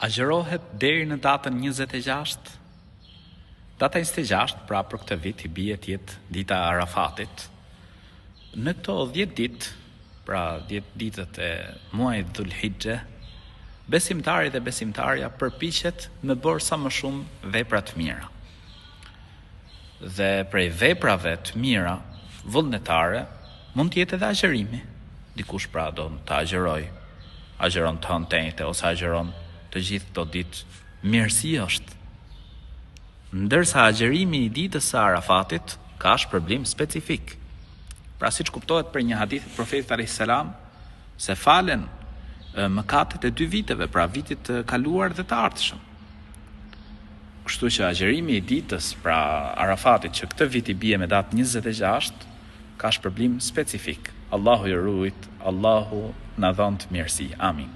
Agjërohet deri në datën 26. Data 26, pra për këtë vit, i bie tjetë dita e Arafatit. Në këto 10 ditë, pra 10 ditët e muajit Dhulhixhe, besimtari dhe besimtarja përpiqet me bërë sa më shumë vepra të mira. Dhe prej veprave të mira vullnetare mund të jetë edhe agjërimi. Dikush pra do të agjeron të hëntenjte ose agjeron të gjithë këto ditë. Mirësi është. Ndërsa agjerimi i ditës së Arafatit ka shpërblim specifik. Pra siç kuptohet për një hadith të Profetit alayhis salam, se falen mëkatet e 2 viteve, pra vitit të kaluar dhe të ardhshëm. Kështu që agjerimi i ditës, pra Arafatit, që këtë vit i bie me datë 26, ka shpërblim specifik. Allahu ju rujt, Allahu na dhon të mirësi. Amin.